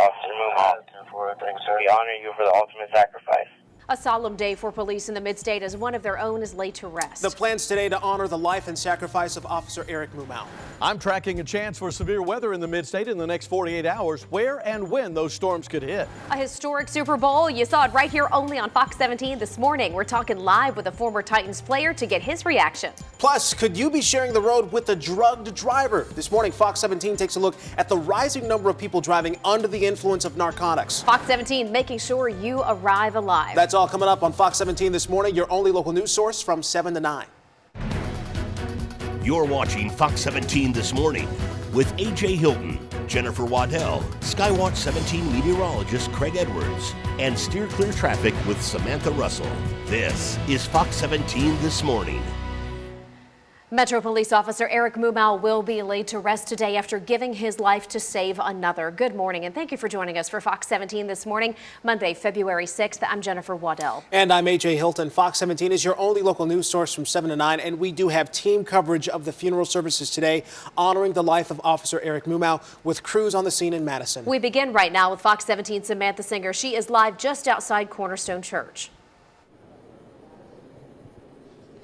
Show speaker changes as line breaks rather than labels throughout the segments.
Officer Moomaw. We honor you for the ultimate sacrifice.
A solemn day for police in the mid-state as one of their own is laid to rest.
The plans today to honor the life and sacrifice of Officer Eric Moomaw.
I'm tracking a chance for severe weather in the mid-state in the next 48 hours. Where and when those storms could hit.
A historic Super Bowl. You saw it right here only on Fox 17 this morning. We're talking live with a former Titans player to get his reaction.
Plus, could you be sharing the road with a drugged driver? This morning, Fox 17 takes a look at the rising number of people driving under the influence of narcotics.
Fox 17 making sure you arrive alive.
That's all coming up on Fox 17 this morning, your only local news source from 7 to 9.
You're watching Fox 17 This Morning with A.J. Hilton, Jennifer Waddell, Skywatch 17 meteorologist Craig Edwards, and Steer Clear Traffic with Samantha Russell. This is Fox 17 This Morning.
Metro Police Officer Eric Moomaw will be laid to rest today after giving his life to save another. Good morning, and thank you for joining us for Fox 17 This Morning, Monday, February 6th. I'm Jennifer Waddell.
And I'm A.J. Hilton. Fox 17 is your only local news source from 7 to 9, and we do have team coverage of the funeral services today, honoring the life of Officer Eric Moomaw with crews on the scene in Madison.
We begin right now with Fox 17's Samantha Singer. She is live just outside Cornerstone Church.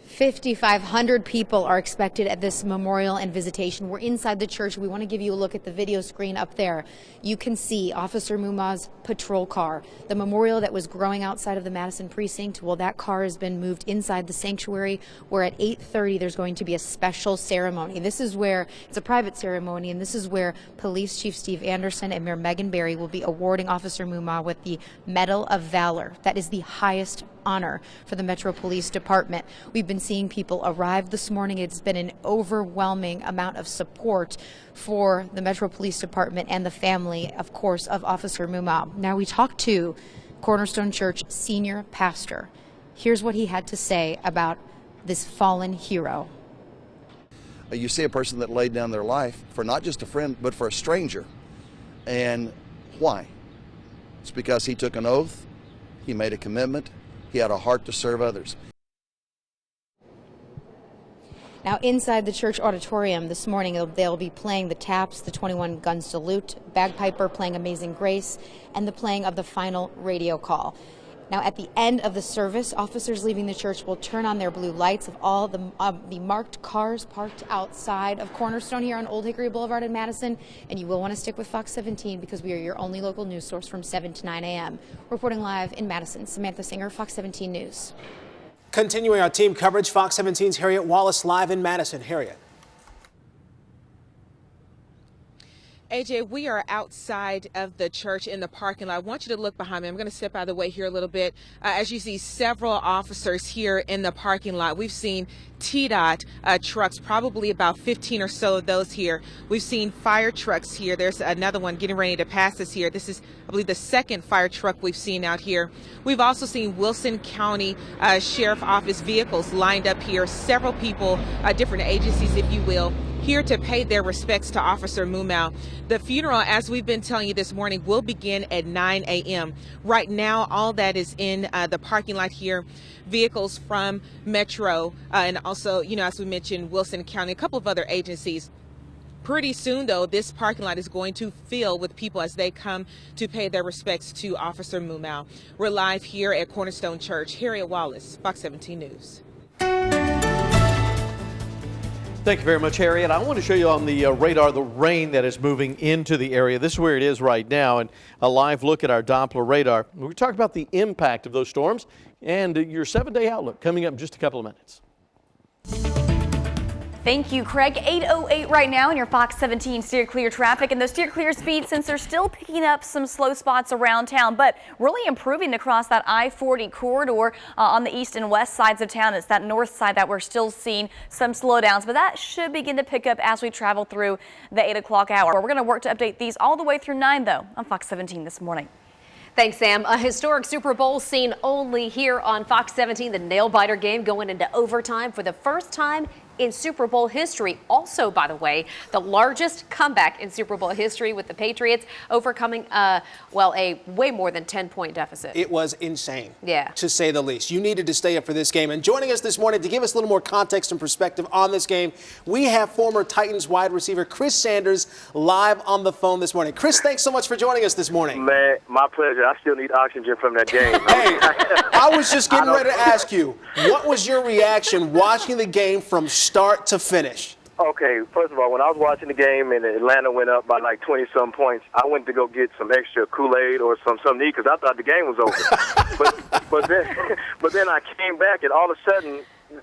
5,500 people are expected at this memorial and visitation. We're inside the church. We want to give you a look at the video screen up there. You can see Officer Moomaw's patrol car. The memorial that was growing outside of the Madison precinct, well, that car has been moved inside the sanctuary, where at 8:30 there's going to be a special ceremony. This is where, it's a private ceremony, and this is where Police Chief Steve Anderson and Mayor Megan Barry will be awarding Officer Moomaw with the Medal of Valor. That is the highest honor for the Metro Police Department. We've been seeing people arrive this morning. It's been an overwhelming amount of support for the Metro Police Department and the family, of course, of Officer Moomaw. Now we talked to Cornerstone Church senior pastor. Here's what he had to say about this fallen hero.
You see a person that laid down their life for not just a friend, but for a stranger. And why? It's because he took an oath, he made a commitment, he had a heart to serve others.
Now, inside the church auditorium this morning, they'll be playing the taps, the 21 gun salute, bagpiper playing Amazing Grace, and the playing of the final radio call. Now, at the end of the service, officers leaving the church will turn on their blue lights of all the marked cars parked outside of Cornerstone here on Old Hickory Boulevard in Madison. And you will want to stick with Fox 17 because we are your only local news source from 7 to 9 a.m. Reporting live in Madison, Samantha Singer, Fox 17 News.
Continuing our team coverage, Fox 17's Harriet Wallace live in Madison. Harriet.
AJ, we are outside of the church in the parking lot. I want you to look behind me. I'm going to step out of the way here a little bit. As you see, several officers here in the parking lot. We've seen TDOT trucks, probably about 15 or so of those here. We've seen fire trucks here. There's another one getting ready to pass us here. This is, I believe, the second fire truck we've seen out here. We've also seen Wilson County Sheriff Office vehicles lined up here. Several people, different agencies, if you will, here to pay their respects to Officer Moomaw. The funeral, as we've been telling you this morning, will begin at 9 a.m. Right now, all that is in the parking lot here. Vehicles from Metro and also, as we mentioned, Wilson County, a couple of other agencies. Pretty soon, though, this parking lot is going to fill with people as they come to pay their respects to Officer Moomaw. We're live here at Cornerstone Church. Harriet Wallace, Fox 17 News.
Thank you very much, Harriet. I want to show you on the radar the rain that is moving into the area. This is where it is right now, and a live look at our Doppler radar. We're talking about the impact of those storms and your 7-day outlook coming up in just a couple of minutes.
Thank you, Craig. 8:08 right now in your Fox 17 steer clear traffic, and those steer clear speeds, since they're still picking up some slow spots around town, but really improving across that I-40 corridor on the east and west sides of town. It's that north side that we're still seeing some slowdowns, but that should begin to pick up as we travel through the 8 o'clock hour. We're going to work to update these all the way through 9, though, on Fox 17 this morning.
Thanks, Sam. A historic Super Bowl seen only here on Fox 17. The nail-biter game going into overtime for the first time in Super Bowl history. Also, by the way, the largest comeback in Super Bowl history with the Patriots overcoming, a way more than 10-point deficit.
It was insane,
yeah,
to say the least. You needed to stay up for this game. And joining us this morning to give us a little more context and perspective on this game, we have former Titans wide receiver Chris Sanders live on the phone this morning. Chris, thanks so much for joining us this morning.
Man, my pleasure. I still need oxygen from that game.
Hey, I was just getting ready to ask you, what was your reaction watching the game from start to finish?
Okay, first of all, when I was watching the game and Atlanta went up by like 20-some points, I went to go get some extra Kool-Aid or something to eat because I thought the game was over. but then I came back and all of a sudden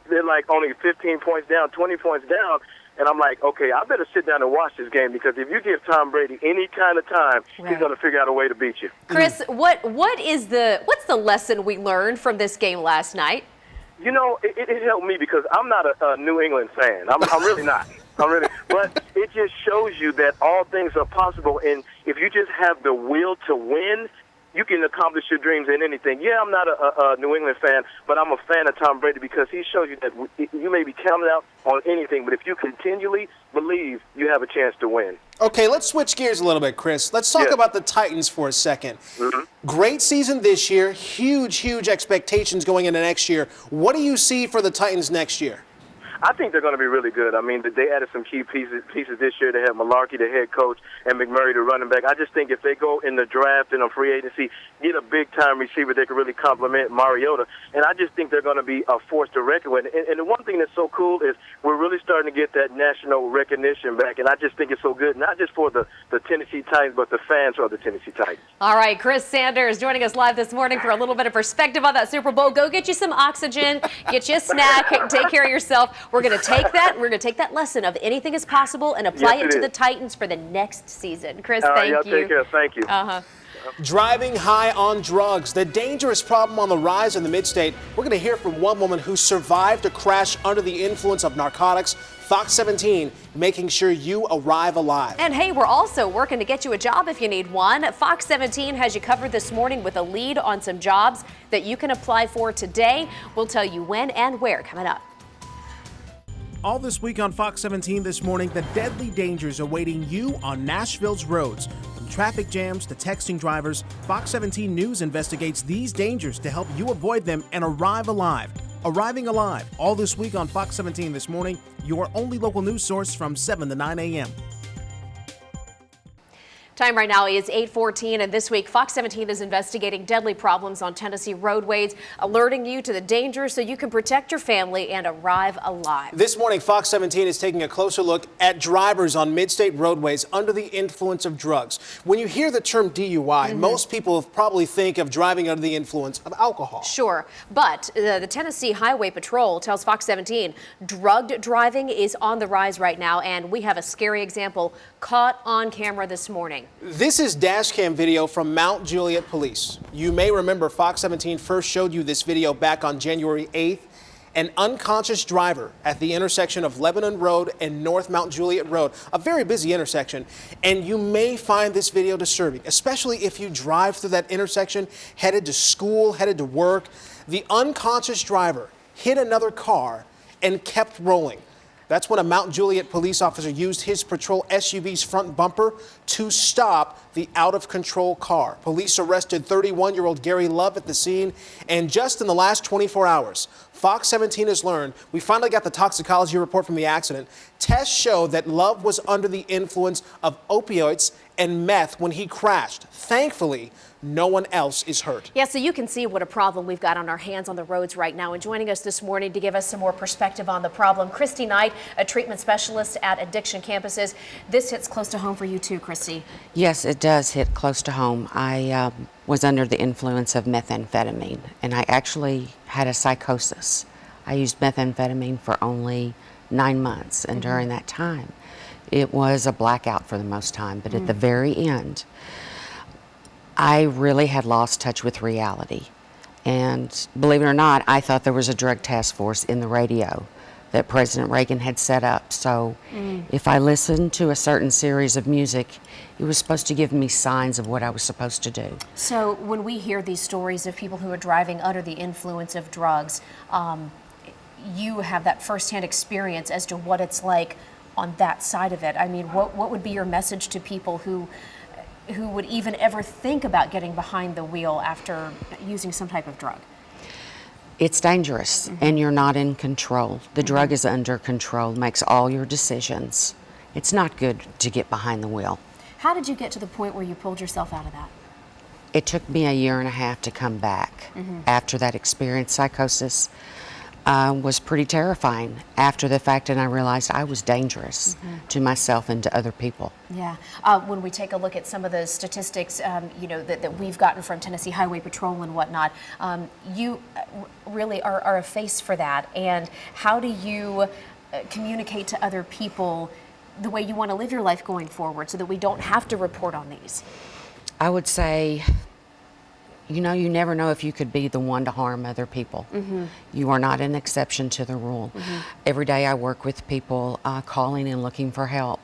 they're like only 15 points down, 20 points down. And I'm like, okay, I better sit down and watch this game because if you give Tom Brady any kind of time, he's going to figure out a way to beat you.
Chris, what's the lesson we learned from this game last night?
You know, it helped me because I'm not a New England fan. I'm really not. But it just shows you that all things are possible, and if you just have the will to win, you can accomplish your dreams in anything. Yeah, I'm not a New England fan, but I'm a fan of Tom Brady because he shows you that you may be counted out on anything, but if you continually believe, you have a chance to win.
Okay, let's switch gears a little bit, Chris. Let's talk about the Titans for a second. Great season this year, huge expectations going into next year. What do you see for the Titans next year?
I think they're going to be really good. I mean, they added some key pieces this year. They have Malarkey, the head coach, and McMurray, the running back. I just think if they go in the draft and on free agency, get a big-time receiver, they could really complement Mariota. And I just think they're going to be a force to reckon with. And the one thing that's so cool is we're really starting to get that national recognition back. And I just think it's so good, not just for the Tennessee Titans, but the fans of the Tennessee Titans.
All right, Chris Sanders joining us live this morning for a little bit of perspective on that Super Bowl. Go get you some oxygen, get you a snack, take care of yourself. We're going to take that lesson of anything is possible and apply it to the Titans for the next season. Chris, thank you.
Take care. Thank you.
Driving high on drugs, the dangerous problem on the rise in the mid-state. We're going to hear from one woman who survived a crash under the influence of narcotics. Fox 17 making sure you arrive alive.
And hey, we're also working to get you a job if you need one. Fox 17 has you covered this morning with a lead on some jobs that you can apply for today. We'll tell you when and where coming up.
All this week on Fox 17 this morning, the deadly dangers awaiting you on Nashville's roads. From traffic jams to texting drivers, Fox 17 News investigates these dangers to help you avoid them and arrive alive. Arriving alive, all this week on Fox 17 this morning, your only local news source from 7 to 9 a.m.
Time right now is 8:14, and this week Fox 17 is investigating deadly problems on Tennessee roadways, alerting you to the dangers so you can protect your family and arrive alive.
This morning, Fox 17 is taking a closer look at drivers on mid-state roadways under the influence of drugs. When you hear the term DUI, most people probably think of driving under the influence of alcohol.
Sure, but the Tennessee Highway Patrol tells Fox 17 drugged driving is on the rise right now, and we have a scary example caught on camera this morning.
This is dash cam video from Mount Juliet Police. You may remember Fox 17 first showed you this video back on January 8th. An unconscious driver at the intersection of Lebanon Road and North Mount Juliet Road, a very busy intersection. And you may find this video disturbing, especially if you drive through that intersection, headed to school, headed to work. The unconscious driver hit another car and kept rolling. That's when a Mount Juliet police officer used his patrol SUV's front bumper to stop the out-of-control car. Police arrested 31-year-old Gary Love at the scene, and just in the last 24 hours, Fox 17 has learned, we finally got the toxicology report from the accident. Tests show that Love was under the influence of opioids and meth when he crashed. Thankfully, no one else is hurt.
Yeah, so you can see what a problem we've got on our hands on the roads right now. And joining us this morning to give us some more perspective on the problem, Christy Knight, a treatment specialist at Addiction Campuses. This hits close to home for you too, Christy.
Yes, it does hit close to home. I was under the influence of methamphetamine, and I actually had a psychosis. I used methamphetamine for only 9 months, and during that time, it was a blackout for the most time. But at the very end, I really had lost touch with reality. And believe it or not, I thought there was a drug task force in the radio that President Reagan had set up. So if I listened to a certain series of music, it was supposed to give me signs of what I was supposed to do.
So when we hear these stories of people who are driving under the influence of drugs, you have that firsthand experience as to what it's like on that side of it. I mean, what would be your message to people who would even ever think about getting behind the wheel after using some type of drug?
It's dangerous, and you're not in control. The drug is under control, makes all your decisions. It's not good to get behind the wheel.
How did you get to the point where you pulled yourself out of that?
It took me 1.5 years to come back after that experience. Psychosis was pretty terrifying after the fact, and I realized I was dangerous to myself and to other people.
Yeah. When we take a look at some of the statistics, you know, that we've gotten from Tennessee Highway Patrol and whatnot, you really are a face for that. And how do you communicate to other people the way you want to live your life going forward so that we don't have to report on these?
I would say, you know, you never know if you could be the one to harm other people. You are not an exception to the rule. Every day I work with people calling and looking for help.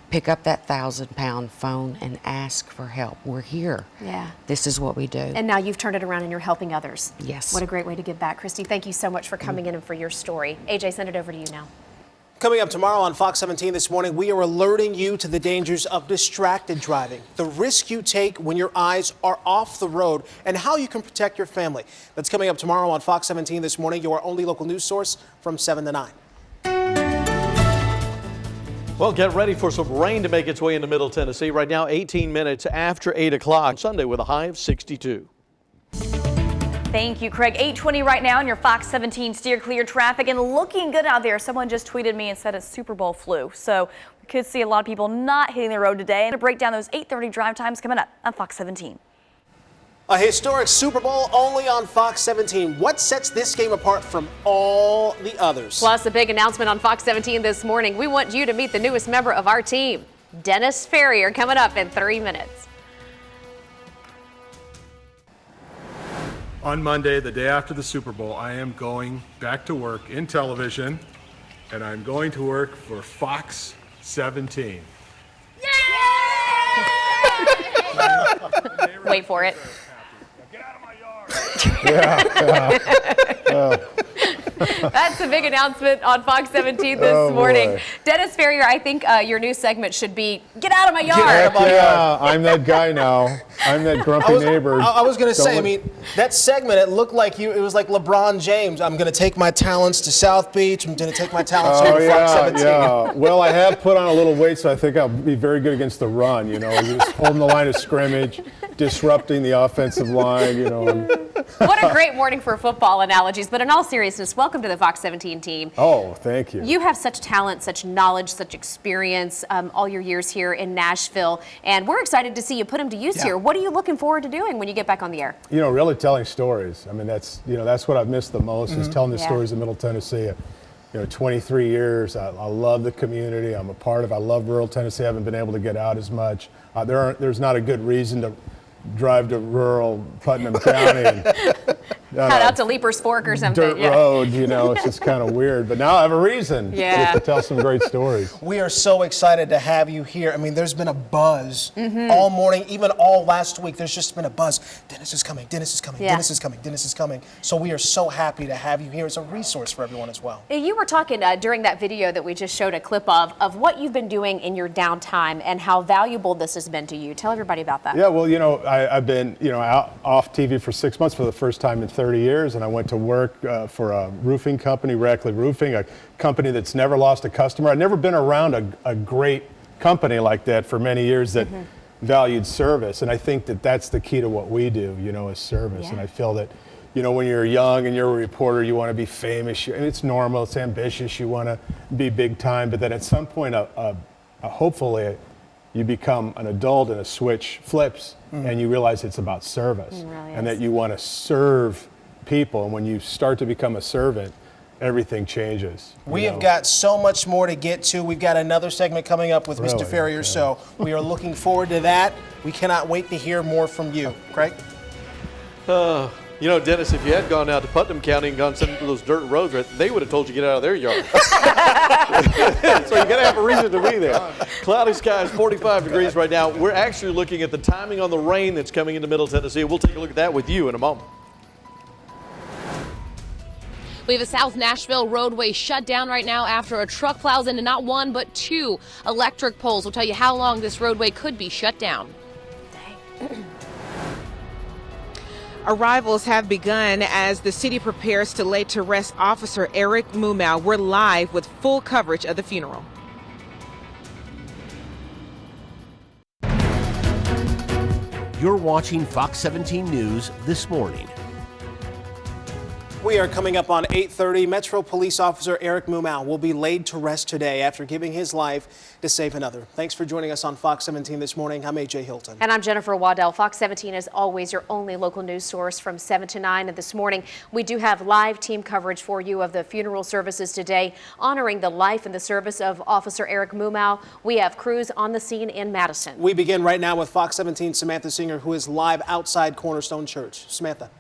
Pick up that 1,000-pound phone and ask for help. We're here.
Yeah.
This is what we do.
And now you've turned it around and you're helping others.
Yes.
What a great way to give back. Christy, thank you so much for coming in and for your story. AJ, send it over to you now.
Coming up tomorrow on Fox 17 this morning, we are alerting you to the dangers of distracted driving, the risk you take when your eyes are off the road, and how you can protect your family. That's coming up tomorrow on Fox 17 this morning, your only local news source from 7 to 9.
Well, get ready for some rain to make its way into Middle Tennessee. Right now, 18 minutes after 8 o'clock Sunday with a high of 62.
Thank you, Craig. 8:20 right now in your Fox 17 Steer Clear traffic, and looking good out there. Someone just tweeted me and said it's Super Bowl flu. So we could see a lot of people not hitting the road today. And to break down those 8:30 drive times coming up on Fox 17.
A historic Super Bowl only on Fox 17. What sets this game apart from all the others?
Plus, a big announcement on Fox 17 this morning. We want you to meet the newest member of our team, Dennis Ferrier, coming up in 3 minutes.
On Monday, the day after the Super Bowl, I am going back to work in television, and I'm going to work for Fox 17.
Wait for it.
Get out of my yard!
That's a big announcement on Fox 17 this morning.
Boy.
Dennis Ferrier, I think your new segment should be Get Out of My Yard.
Yeah, I'm that guy now. I'm that grumpy neighbor.
I was going to say, I mean, that segment, it looked like it was like LeBron James. I'm going to take my talents to South Beach. I'm going to take my talents here to Fox 17.
Yeah. Well, I have put on a little weight, so I think I'll be very good against the run, you know, just holding the line of scrimmage, disrupting the offensive line, you know.
What a great morning for football analogies. But in all seriousness, welcome to the Fox 17 team.
Oh, thank you.
You have such talent, such knowledge, such experience all your years here in Nashville. And we're excited to see you put them to use here. What are you looking forward to doing when you get back on the air?
You know, really telling stories. I mean, that's what I've missed the most is telling the stories of Middle Tennessee. You know, 23 years. I love the community. I'm a part of. I love rural Tennessee. I haven't been able to get out as much. There's not a good reason to drive to rural Putnam County and
Head out to Leaper's Fork or something.
Dirt road, you know, it's just kind of weird. But now I have a reason to tell some great stories.
We are so excited to have you here. I mean, there's been a buzz all morning, even all last week. There's just been a buzz. Dennis is coming, Dennis is coming, Dennis is coming, Dennis is coming. So we are so happy to have you here as a resource for everyone as well.
You were talking during that video that we just showed a clip of what you've been doing in your downtime and how valuable this has been to you. Tell everybody about that.
Yeah, well, you know, I've been, you know, off TV for 6 months for the first time in 30 years, and I went to work for a roofing company, Rackley Roofing, a company that's never lost a customer. I'd never been around a great company like that for many years that valued service, and I think that that's the key to what we do, you know, is service. And I feel that, you know, when you're young and you're a reporter, you want to be famous, and it's normal, it's ambitious, you want to be big time, but then at some point, hopefully, you become an adult and a switch flips and you realize it's about service and that you want to serve people. And when you start to become a servant, everything changes.
We have got so much more to get to. We've got another segment coming up with Mr. Ferrier, so we are looking forward to that. We cannot wait to hear more from you. Craig?
You know, Dennis, if you had gone out to Putnam County and gone some of those dirt roads, they would have told you to get out of their yard. So you got to have a reason to be there. Cloudy skies, 45 degrees right now. We're actually looking at the timing on the rain that's coming into Middle Tennessee. We'll take a look at that with you in a moment.
We have a South Nashville roadway shut down right now after a truck plows into not one but two electric poles. We'll tell you how long this roadway could be shut down.
Arrivals have begun as the city prepares to lay to rest Officer Eric Mumau. We're live with full coverage of the funeral.
You're watching Fox 17 News this morning.
We are coming up on 8:30. Metro Police Officer Eric Mumau will be laid to rest today after giving his life to save another. Thanks for joining us on Fox 17 this morning. I'm AJ Hilton.
And I'm Jennifer Waddell. Fox 17 is always your only local news source from 7 to 9. And this morning, we do have live team coverage for you of the funeral services today, honoring the life and the service of Officer Eric Mumau. We have crews on the scene in Madison.
We begin right now with Fox 17 Samantha Singer, who is live outside Cornerstone Church. Samantha.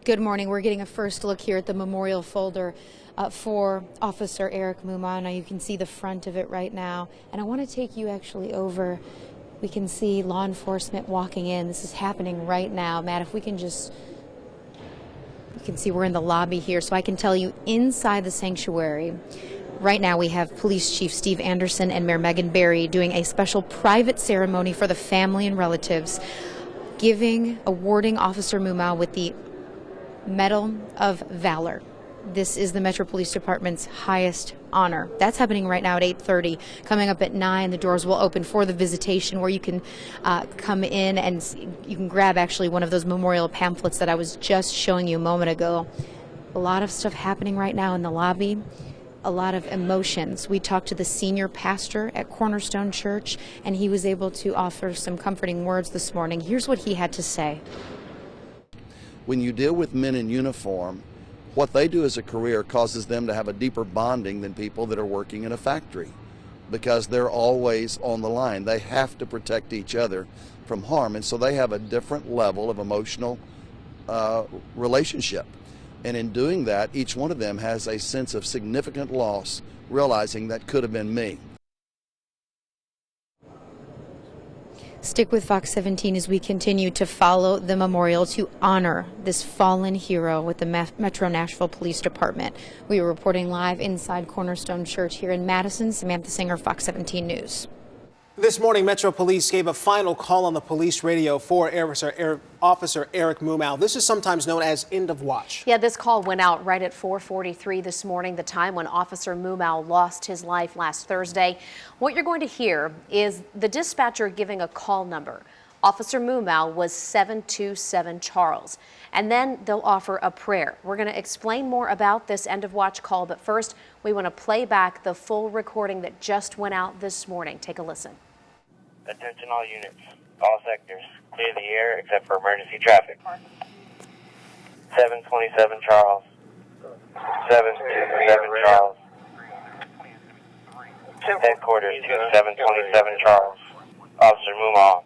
Good morning. We're getting a first look here at the memorial folder for Officer Eric Mumau. Now you can see the front of it right now. And I want to take you actually over. We can see law enforcement walking in. This is happening right now. Matt, if we can just... You can see we're in the lobby here. So I can tell you inside the sanctuary, right now we have Police Chief Steve Anderson and Mayor Megan Barry doing a special private ceremony for the family and relatives, awarding Officer Mumau with the Medal of Valor. This is the Metro Police Department's highest honor. That's happening right now at 8:30. Coming up at 9, the doors will open for the visitation, where you can come in and you can grab actually one of those memorial pamphlets that I was just showing you a moment ago. A lot of stuff happening right now in the lobby. A lot of emotions. We talked to the senior pastor at Cornerstone Church, and he was able to offer some comforting words this morning. Here's what he had to say.
When you deal with men in uniform, what they do as a career causes them to have a deeper bonding than people that are working in a factory, because they're always on the line. They have to protect each other from harm, and so they have a different level of emotional relationship. And in doing that, each one of them has a sense of significant loss, realizing that could have been me.
Stick with Fox 17 as we continue to follow the memorial to honor this fallen hero with the Metro Nashville Police Department. We are reporting live inside Cornerstone Church here in Madison. Samantha Singer, Fox 17 News.
This morning, Metro Police gave a final call on the police radio for Officer Eric Mumau. This is sometimes known as end of watch.
Yeah, this call went out right at 4:43 this morning, the time when Officer Mumau lost his life last Thursday. What you're going to hear is the dispatcher giving a call number. Officer Mumau was 727 Charles. And then they'll offer a prayer. We're going to explain more about this end of watch call, but first we want to play back the full recording that just went out this morning. Take a listen.
Attention all units, all sectors, clear the air except for emergency traffic. 727 Charles. 727 Charles. Headquarters to 727 Charles. Officer Mumau.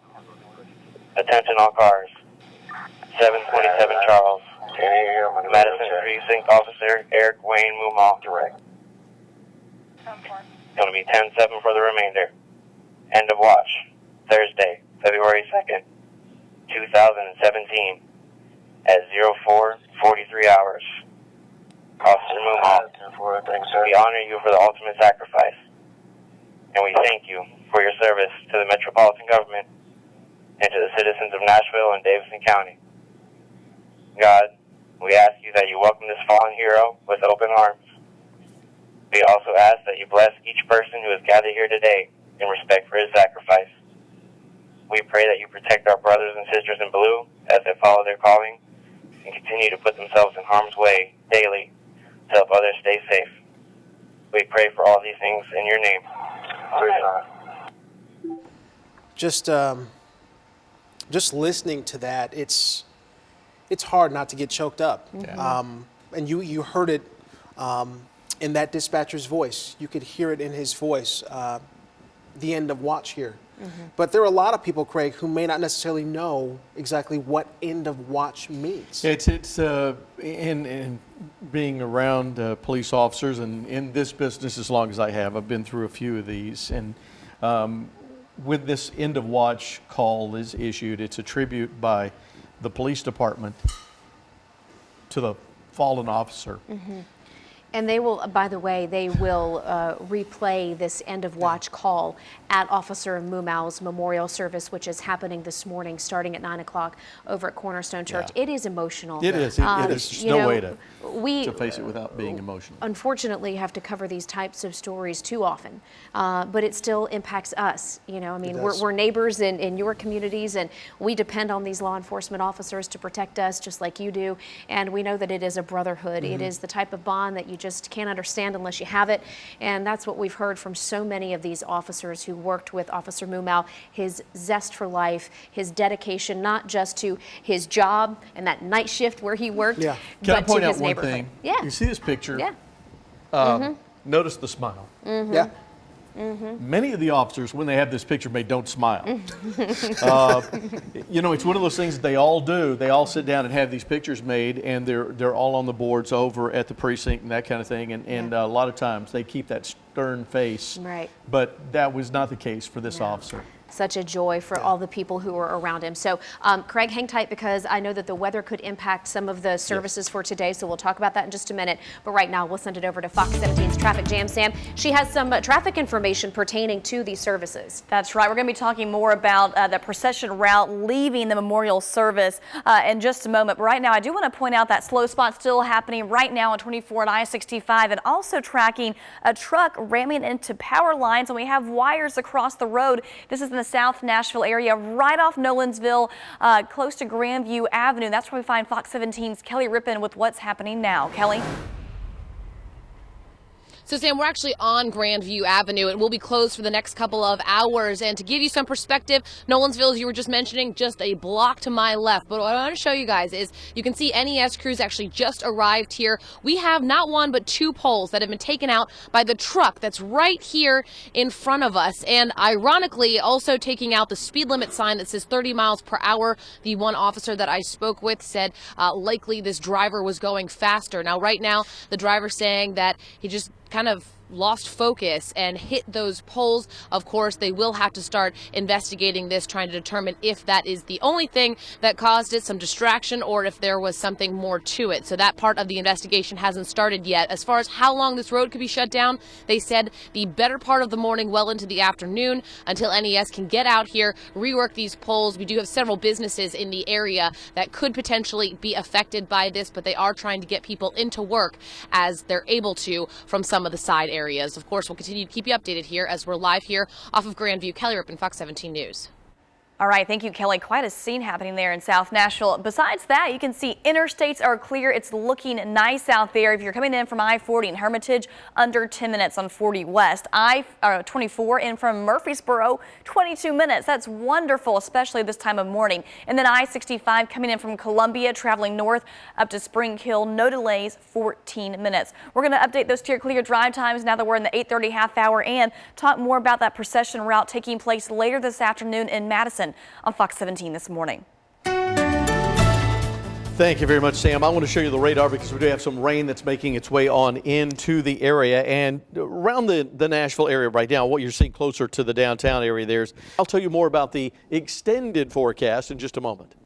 Attention all cars. 727 Charles. Madison Precinct Officer Eric Wayne Mumau. Direct. Going to be 10-7 for the remainder. End of watch. Thursday, February 2nd, 2017 at 04:43 hours. Officer Mumau, we honor you for the ultimate sacrifice, and we thank you for your service to the metropolitan government and to the citizens of Nashville and Davidson County. God, we ask you that you welcome this fallen hero with open arms. We also ask that you bless each person who has gathered here today in respect for his sacrifice. We pray that you protect our brothers and sisters in blue as they follow their calling and continue to put themselves in harm's way daily to help others stay safe. We pray for all these things in your name.
Just listening to that, it's hard not to get choked up.
Yeah.
And you heard it in that dispatcher's voice. You could hear it in his voice, the end of watch here. Mm-hmm. But there are a lot of people, Craig, who may not necessarily know exactly what end of watch means.
It's in being around police officers and in this business as long as I have, I've been through a few of these. And when this end of watch call is issued, it's a tribute by the police department to the fallen officer.
And they will, by the way, they will replay this end of watch call at Officer Mumau's memorial service, which is happening this morning, starting at 9 o'clock over at Cornerstone Church. It is emotional.
It is. There's no way to face it without being emotional.
Unfortunately, have to cover these types of stories too often, but it still impacts us. You know, I mean, we're neighbors in your communities, and we depend on these law enforcement officers to protect us, just like you do. And we know that it is a brotherhood. It is the type of bond that you just can't understand unless you have it. And that's what we've heard from so many of these officers who worked with Officer Mumau, his zest for life, his dedication, not just to his job and that night shift where he worked,
Can
but
I point
to
out
his
one
neighborhood.
thing?
Yeah.
You see this picture?
Yeah.
Notice the smile.
Yeah.
Many of the officers, when they have this picture made, don't smile. You know, it's one of those things that they all do. They all sit down and have these pictures made, and they're all on the boards over at the precinct and that kind of thing. And a lot of times they keep that stern face.
Right.
But that was not the case for this officer.
Such a joy for all the people who were around him. So, Craig, hang tight, because I know that the weather could impact some of the services for today, so we'll talk about that in just a minute. But right now, we'll send it over to Fox 17's Traffic Jam. Sam, she has some traffic information pertaining to these services.
That's right. We're going to be talking more about the procession route leaving the memorial service in just a moment. But right now, I do want to point out that slow spot still happening right now on 24 and I-65, and also tracking a truck ramming into power lines, and we have wires across the road. This is in the South Nashville area, right off Nolensville, close to Grandview Avenue. That's where we find Fox 17's Kelly Rippin with what's happening now. Kelly?
So, Sam, we're actually on Grandview Avenue. It will be closed for the next couple of hours. And to give you some perspective, Nolensville, as you were just mentioning, just a block to my left. But what I want to show you guys is you can see NES crews actually just arrived here. We have not one but two poles that have been taken out by the truck that's right here in front of us. And ironically, also taking out the speed limit sign that says 30 miles per hour. The one officer that I spoke with said likely this driver was going faster. Now, right now, the driver's saying that he just kind of lost focus and hit those poles. Of course, they will have to start investigating this, trying to determine if that is the only thing that caused it, some distraction, or if there was something more to it. So that part of the investigation hasn't started yet. As far as how long this road could be shut down, they said the better part of the morning, well into the afternoon, until NES can get out here, rework these poles. We do have several businesses in the area that could potentially be affected by this, but they are trying to get people into work as they're able to from some of the side areas. Of course, we'll continue to keep you updated here as we're live here off of Grandview. Kelly Rippin, Fox 17 News.
All right, thank you, Kelly. Quite a scene happening there in South Nashville. Besides that, you can see interstates are clear. It's looking nice out there. If you're coming in from I-40 in Hermitage, under 10 minutes on 40 West. I-24 in from Murfreesboro, 22 minutes. That's wonderful, especially this time of morning. And then I-65 coming in from Columbia, traveling north up to Spring Hill, no delays, 14 minutes. We're going to update those steer clear drive times now that we're in the 8:30 half hour, and talk more about that procession route taking place later this afternoon in Madison on Fox 17 this morning.
Thank you very much, Sam. I want to show you the radar because we do have some rain that's making its way on into the area and around the Nashville area right now. What you're seeing closer to the downtown area I'll tell you more about the extended forecast in just a moment.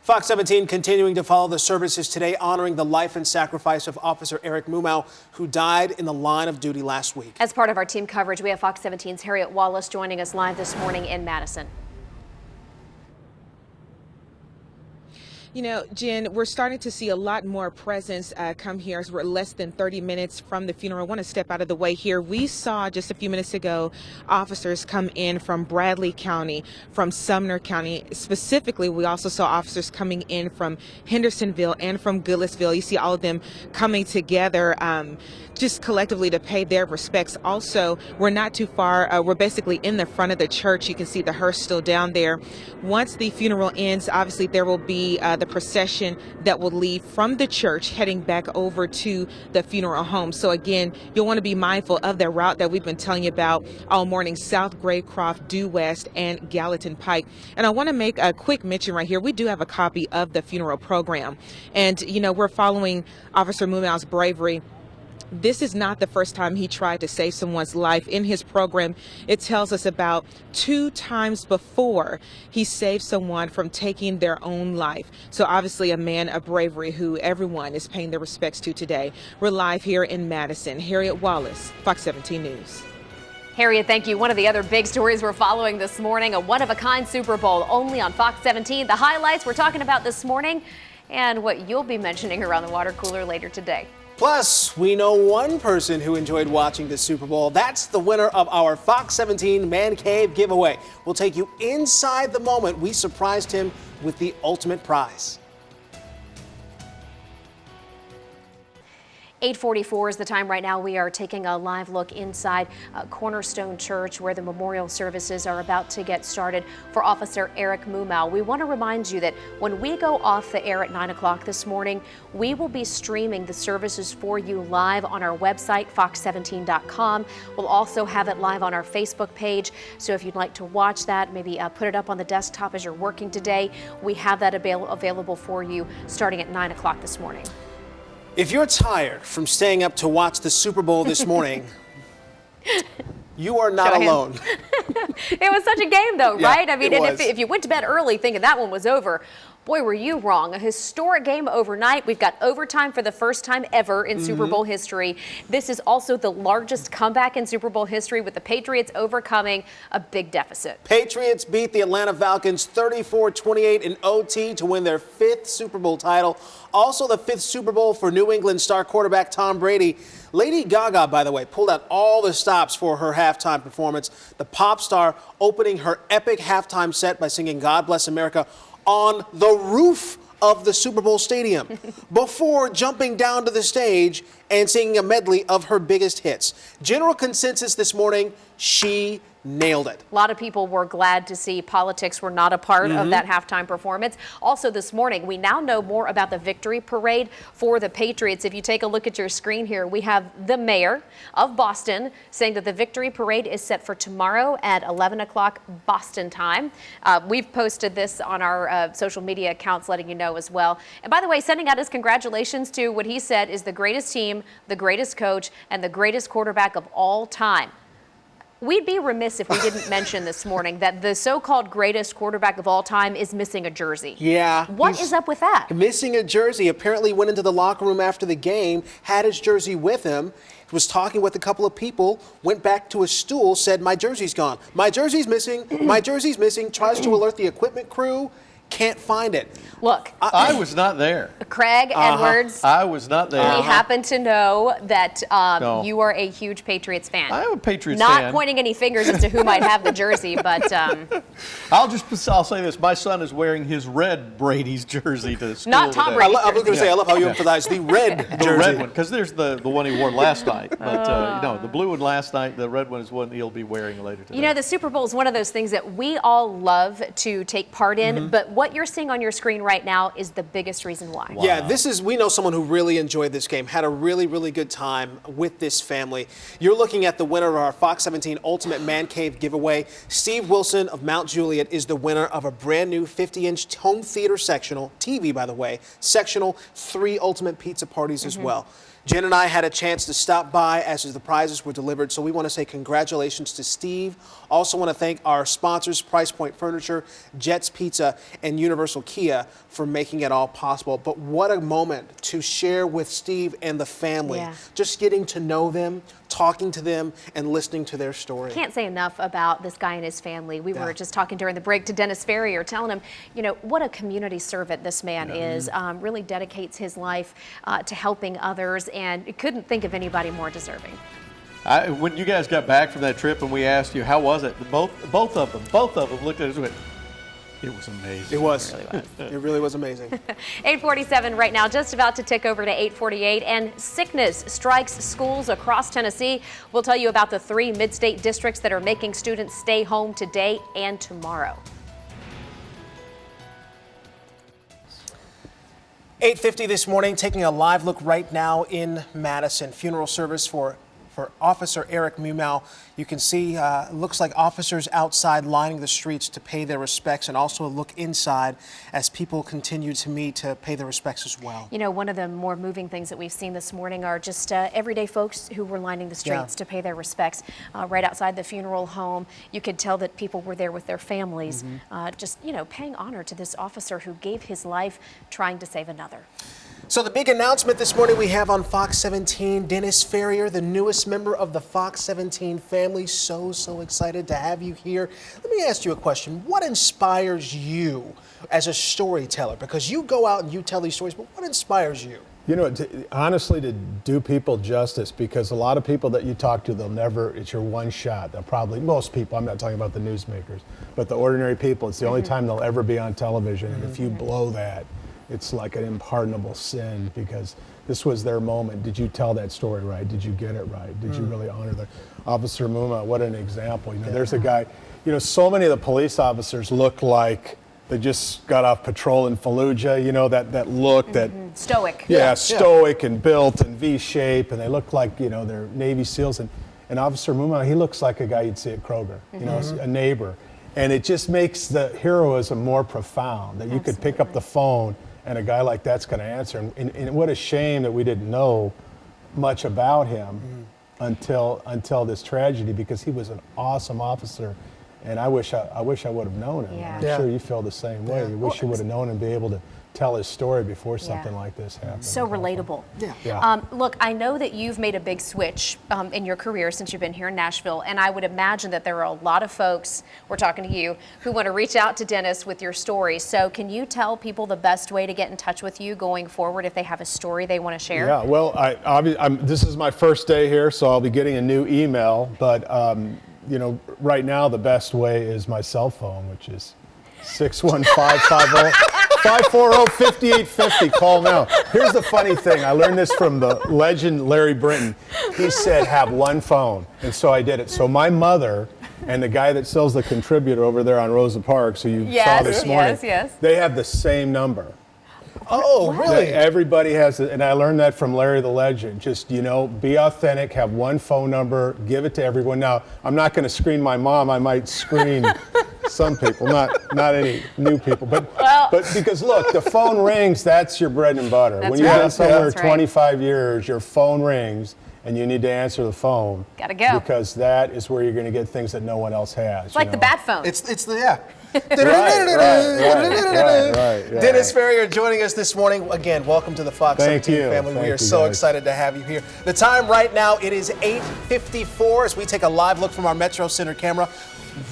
Fox 17 continuing to follow the services today, honoring the life and sacrifice of Officer Eric Mumau, who died in the line of duty last week.
As part of our team coverage, we have Fox 17's Harriet Wallace joining us live this morning in Madison.
You know, Jen, we're starting to see a lot more presence come here as we're less than 30 minutes from the funeral. I want to step out of the way here. We saw just a few minutes ago officers come in from Bradley County, from Sumner County. Specifically, we also saw officers coming in from Hendersonville and from Goodlettsville. You see all of them coming together just collectively to pay their respects. Also, we're not too far. We're basically in the front of the church. You can see the hearse still down there. Once the funeral ends, obviously there will be the procession that will leave from the church heading back over to the funeral home. So again, you'll want to be mindful of the route that we've been telling you about all morning: South Gravecroft, Due West, and Gallatin Pike. And I want to make a quick mention right here. We do have a copy of the funeral program. And, you know, we're following Officer Mumau's bravery this is not the first time he tried to save someone's life. In his program, it tells us about 2 times before he saved someone from taking their own life. So obviously a man of bravery who everyone is paying their respects to today. We're live here in Madison. Harriet Wallace, Fox 17 News.
Harriet, thank you. One of the other big stories we're following this morning, a one-of-a-kind Super Bowl only on Fox 17. The highlights we're talking about this morning and what you'll be mentioning around the water cooler later today.
Plus, we know one person who enjoyed watching the Super Bowl. That's the winner of our Fox 17 Man Cave giveaway. We'll take you inside the moment we surprised him with the ultimate prize.
8:44 is the time right now. We are taking a live look inside Cornerstone Church where the memorial services are about to get started for Officer Eric Mumau. We want to remind you that when we go off the air at 9 o'clock this morning, we will be streaming the services for you live on our website, fox17.com. We'll also have it live on our Facebook page. So if you'd like to watch that, maybe put it up on the desktop as you're working today, we have that available for you starting at 9 o'clock this morning.
If you're tired from staying up to watch the Super Bowl this morning, you are not alone.
It was such a game, though,
Yeah,
right? I mean,
it
and
was.
if you went to bed early thinking that one was over, boy, were you wrong. A historic game overnight. We've got overtime for the first time ever in Super Bowl history. This is also the largest comeback in Super Bowl history with the Patriots overcoming a big deficit.
Patriots beat the Atlanta Falcons 34-28 in OT to win their 5th Super Bowl title. Also the 5th Super Bowl for New England star quarterback Tom Brady. Lady Gaga, by the way, pulled out all the stops for her halftime performance. The pop star opening her epic halftime set by singing God Bless America on the roof of the Super Bowl stadium before jumping down to the stage and singing a medley of her biggest hits. General consensus this morning, she nailed it.
A lot of people were glad to see politics were not a part of that halftime performance. Also this morning, we now know more about the victory parade for the Patriots. If you take a look at your screen here, we have the mayor of Boston saying that the victory parade is set for tomorrow at 11 o'clock Boston time. We've posted this on our social media accounts letting you know as well. And by the way, sending out his congratulations to what he said is the greatest team, the greatest coach, and the greatest quarterback of all time. We'd be remiss if we didn't mention this morning that the so-called greatest quarterback of all time is missing a jersey.
Yeah.
What is up with that?
Missing a jersey. Apparently went into the locker room after the game, had his jersey with him, was talking with a couple of people, went back to his stool, said, "My jersey's gone. My jersey's missing. My jersey's missing." Tries to alert the equipment crew. Can't find it.
Look,
I was not there.
Craig Edwards,
I was not there.
we happen to know that
No.
you are a huge Patriots fan.
I am a Patriots
Not
fan.
pointing any fingers as to who might have the jersey, but
I'll say this. My son is wearing his red Brady's jersey to school
Not Tom
today.
Brady's
I was going to say, I love how you
Yeah.
emphasize the red
The
jersey.
red one, because there's the one he wore last night. But, the blue one last night, the red one is one he'll be wearing later today.
you know, the Super Bowl is one of those things that we all love to take part in, but what you're seeing on your screen right now is the biggest reason why.
Wow.
Yeah, we know someone who really enjoyed this game, had a really, really good time with this family. You're looking at the winner of our Fox 17 Ultimate Man Cave giveaway. Steve Wilson of Mount Juliet is the winner of a brand new 50-inch home theater sectional, TV by the way, sectional, 3 ultimate pizza parties as well. Jen and I had a chance to stop by as the prizes were delivered, so we want to say congratulations to Steve. Also want to thank our sponsors, Price Point Furniture, Jets Pizza, and Universal Kia for making it all possible. But what a moment to share with Steve and the family.
Yeah.
Just getting to know them, talking to them, and listening to their story.
Can't say enough about this guy and his family. We were just talking during the break to Dennis Ferrier, telling him, you know, what a community servant this man is. Really dedicates his life to helping others, and couldn't think of anybody more deserving.
When you guys got back from that trip and we asked you, how was it? Both of them looked at us and went, it was amazing.
It was.
It really was.
It really was amazing.
8:47 right now, just about to tick over to 8:48, and sickness strikes schools across Tennessee. We'll tell you about the 3 mid-state districts that are making students stay home today and tomorrow. 8:50 this morning, taking a live look right now in Madison. Funeral service for
for Officer Eric Mumau. You can see, it looks like officers outside lining the streets to pay their respects, and also a look inside as people continue to meet to pay their respects as well.
You know, one of the more moving things that we've seen this morning are just everyday folks who were lining the streets to pay their respects. Right outside the funeral home, you could tell that people were there with their families, just, you know, paying honor to this officer who gave his life trying to save another.
So the big announcement this morning we have on Fox 17, Dennis Ferrier, the newest member of the Fox 17 family. So excited to have you here. Let me ask you a question. What inspires you as a storyteller? Because you go out and you tell these stories, but what inspires you?
You know, honestly, to do people justice, because a lot of people that you talk to, they'll never, it's your one shot. They'll probably, most people, I'm not talking about the newsmakers, but the ordinary people, it's the only time they'll ever be on television. And if you blow that, it's like an unpardonable sin, because this was their moment. Did you tell that story right? Did you get it right? Did you really honor the Officer Mumau? What an example. You know, there's a guy, you know, so many of the police officers look like they just got off patrol in Fallujah, you know, that look, that
stoic.
Yeah, stoic and built and V-shape, and they look like, you know, they're Navy SEALs. And Officer Mumau, he looks like a guy you'd see at Kroger, you know, a neighbor. And it just makes the heroism more profound, that you could pick up the phone and a guy like that's going to answer. And what a shame that we didn't know much about him until this tragedy, because he was an awesome officer. And I wish I would have known him.
Yeah.
I'm sure you feel the same way. You wish you would have known him and be able to tell his story before something like this happened.
So relatable.
Yeah.
Look, I know that you've made a big switch in your career since you've been here in Nashville, and I would imagine that there are a lot of folks, we're talking to you, who want to reach out to Dennis with your story. So can you tell people the best way to get in touch with you going forward if they have a story they want to share?
Yeah, well, this is my first day here, so I'll be getting a new email, but you know, right now the best way is my cell phone, which is 615-540-5850. Call now. Here's the funny thing. I learned this from the legend Larry Brinton. He said, have one phone. And so I did it. So my mother and the guy that sells the Contributor over there on Rosa Parks, who you saw this morning, they have the same number.
Oh, really?
Everybody has it, and I learned that from Larry the Legend. Just, you know, be authentic, have one phone number, give it to everyone. Now, I'm not going to screen my mom. I might screen some people, not any new people. But because, look, the phone rings, that's your bread and butter. When you've been somewhere 25 years, your phone rings, and you need to answer the phone.
Gotta go.
Because that is where you're going to get things that no one else has.
It's like the bat phone.
It's the,
Right.
Dennis Ferrier joining us this morning. Again, welcome to the Fox 17 family. We are so excited to have you here. The time right now, it is 8:54 as we take a live look from our Metro Center camera.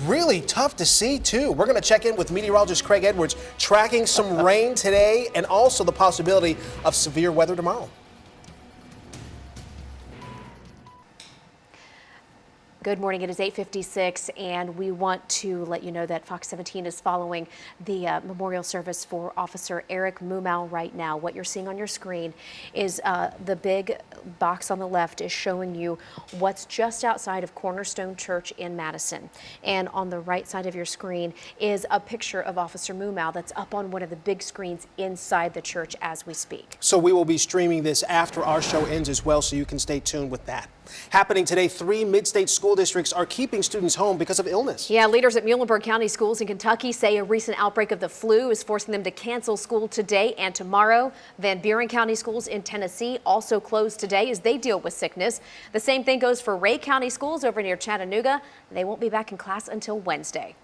Really tough to see, too. We're going to check in with meteorologist Craig Edwards, tracking some rain today and also the possibility of severe weather tomorrow.
Good morning. It is 8:56, and we want to let you know that Fox 17 is following the memorial service for Officer Eric Mumau right now. What you're seeing on your screen is the big box on the left is showing you what's just outside of Cornerstone Church in Madison. And on the right side of your screen is a picture of Officer Mumau that's up on one of the big screens inside the church as we speak.
So we will be streaming this after our show ends as well, so you can stay tuned with that. Happening today, 3 mid-state school districts are keeping students home because of illness.
Yeah, leaders at Muhlenberg County schools in Kentucky say a recent outbreak of the flu is forcing them to cancel school today and tomorrow. Van Buren County schools in Tennessee also closed today as they deal with sickness. The same thing goes for Ray County schools over near Chattanooga. They won't be back in class until Wednesday.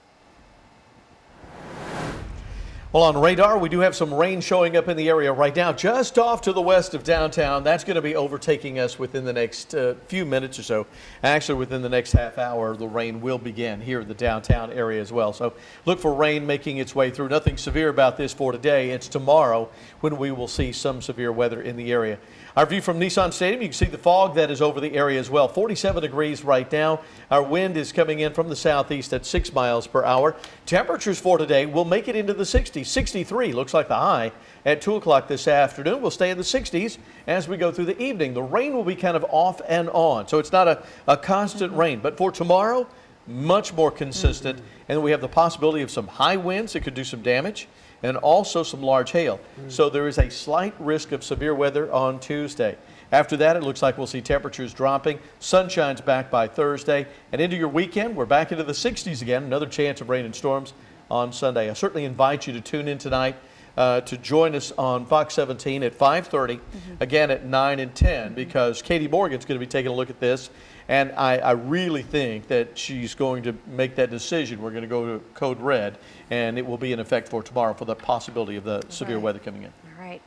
Well, on radar, we do have some rain showing up in the area right now, just off to the west of downtown. That's going to be overtaking us within the next few minutes or so. Actually, within the next half hour, the rain will begin here in the downtown area as well. So look for rain making its way through. Nothing severe about this for today. It's tomorrow when we will see some severe weather in the area. Our view from Nissan Stadium, you can see the fog that is over the area as well. 47 degrees right now. Our wind is coming in from the southeast at 6 miles per hour. Temperatures for today will make it into the 60s. 63 looks like the high at 2 o'clock this afternoon. We'll stay in the 60s as we go through the evening. The rain will be kind of off and on, so it's not a constant rain. But for tomorrow, much more consistent. And we have the possibility of some high winds that could do some damage, and also some large hail. So there is a slight risk of severe weather on Tuesday. After that, it looks like we'll see temperatures dropping. Sunshine's back by Thursday. And into your weekend, we're back into the 60s again. Another chance of rain and storms on Sunday. I certainly invite you to tune in tonight to join us on Fox 17 at 5:30, again at 9 and 10, because Katie Morgan's going to be taking a look at this. And I really think that she's going to make that decision. We're going to go to code red, and it will be in effect for tomorrow for the possibility of the severe weather coming in.
All right.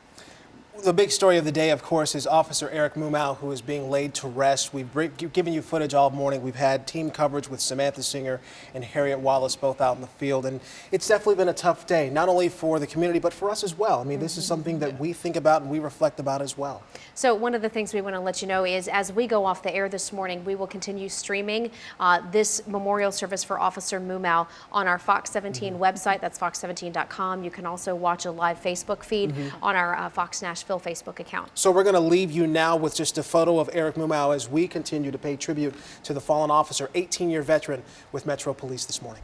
The big story of the day, of course, is Officer Eric Mumau, who is being laid to rest. We've given you footage all morning. We've had team coverage with Samantha Singer and Harriet Wallace both out in the field. And it's definitely been a tough day, not only for the community, but for us as well. I mean, this is something that we think about and we reflect about as well.
So one of the things we want to let you know is as we go off the air this morning, we will continue streaming this memorial service for Officer Mumau on our Fox 17 website. That's fox17.com. You can also watch a live Facebook feed on our Fox Nashville Facebook account.
So we're going to leave you now with just a photo of Eric Mumau as we continue to pay tribute to the fallen officer, 18-year veteran with Metro Police this morning.